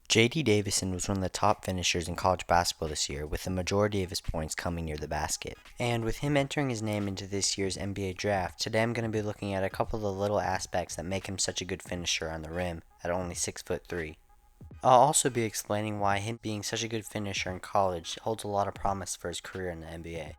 JD Davison was one of the top finishers in college basketball this year, with the majority of his points coming near the basket. And with him entering his name into this year's NBA draft, today I'm going to be looking at a couple of the little aspects that make him such a good finisher on the rim at only 6'3". I'll also be explaining why him being such a good finisher in college holds a lot of promise for his career in the NBA.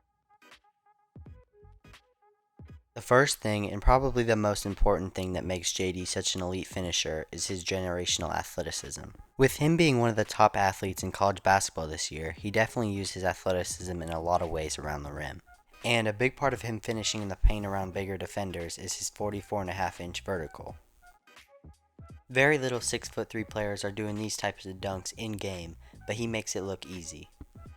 The first thing, and probably the most important thing that makes JD such an elite finisher, is his generational athleticism. With him being one of the top athletes in college basketball this year, he definitely used his athleticism in a lot of ways around the rim. And a big part of him finishing in the paint around bigger defenders is his 44.5-inch vertical. Very little 6'3" players are doing these types of dunks in game, but he makes it look easy.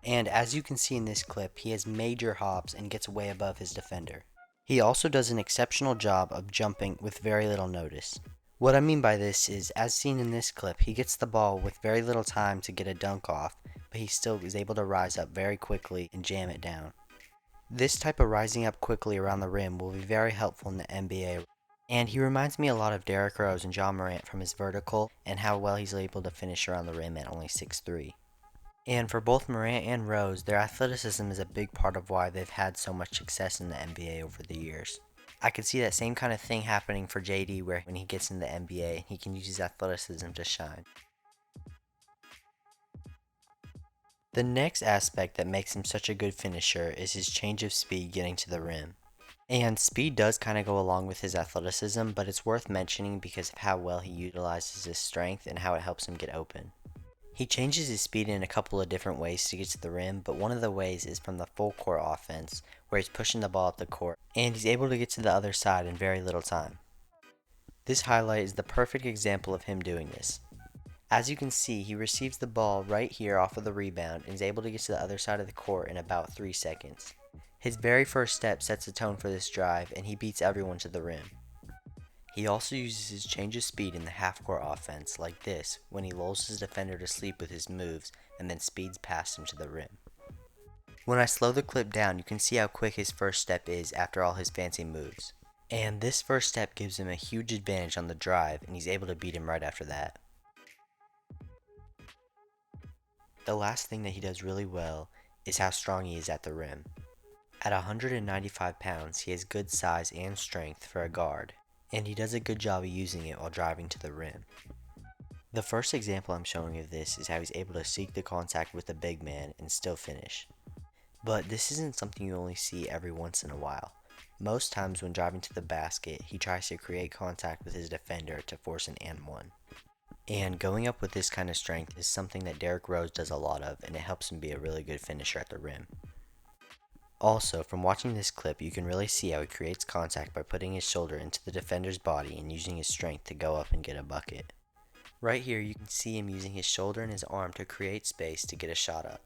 And as you can see in this clip, he has major hops and gets way above his defender. He also does an exceptional job of jumping with very little notice. What I mean by this is, as seen in this clip, he gets the ball with very little time to get a dunk off, but he still is able to rise up very quickly and jam it down. This type of rising up quickly around the rim will be very helpful in the NBA, and he reminds me a lot of Derrick Rose and John Morant from his vertical and how well he's able to finish around the rim at only 6'3". And for both Morant and Rose, their athleticism is a big part of why they've had so much success in the NBA over the years. I could see that same kind of thing happening for JD, where when he gets in the NBA, he can use his athleticism to shine. The next aspect that makes him such a good finisher is his change of speed getting to the rim. And speed does kind of go along with his athleticism, but it's worth mentioning because of how well he utilizes his strength and how it helps him get open. He changes his speed in a couple of different ways to get to the rim, but one of the ways is from the full court offense, where he's pushing the ball up the court, and he's able to get to the other side in very little time. This highlight is the perfect example of him doing this. As you can see, he receives the ball right here off of the rebound and is able to get to the other side of the court in about 3 seconds. His very first step sets the tone for this drive, and he beats everyone to the rim. He also uses his change of speed in the half-court offense, like this, when he lulls his defender to sleep with his moves and then speeds past him to the rim. When I slow the clip down, you can see how quick his first step is after all his fancy moves. And this first step gives him a huge advantage on the drive, and he's able to beat him right after that. The last thing that he does really well is how strong he is at the rim. At 195 pounds, he has good size and strength for a guard, and he does a good job of using it while driving to the rim. The first example I'm showing of this is how he's able to seek the contact with the big man and still finish. But this isn't something you only see every once in a while. Most times when driving to the basket, he tries to create contact with his defender to force an and one. And going up with this kind of strength is something that Derrick Rose does a lot of, and it helps him be a really good finisher at the rim. Also, from watching this clip, you can really see how he creates contact by putting his shoulder into the defender's body and using his strength to go up and get a bucket. Right here, you can see him using his shoulder and his arm to create space to get a shot up.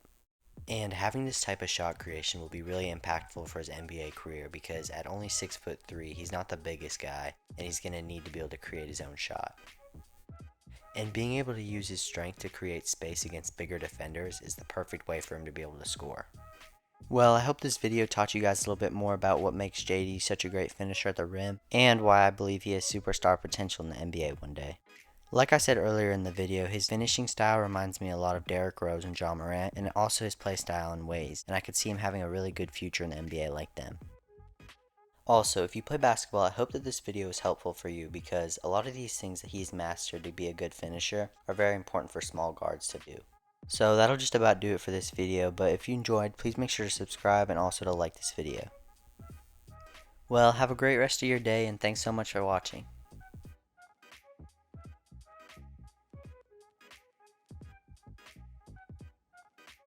And having this type of shot creation will be really impactful for his NBA career because at only 6'3", he's not the biggest guy, and he's going to need to be able to create his own shot. And being able to use his strength to create space against bigger defenders is the perfect way for him to be able to score. Well, I hope this video taught you guys a little bit more about what makes JD such a great finisher at the rim, and why I believe he has superstar potential in the NBA one day. Like I said earlier in the video, his finishing style reminds me a lot of Derrick Rose and John Morant, and also his play style and ways, and I could see him having a really good future in the NBA like them. Also, if you play basketball, I hope that this video is helpful for you because a lot of these things that he's mastered to be a good finisher are very important for small guards to do. So that'll just about do it for this video, but if you enjoyed, please make sure to subscribe and also to like this video. Well, have a great rest of your day, and thanks so much for watching.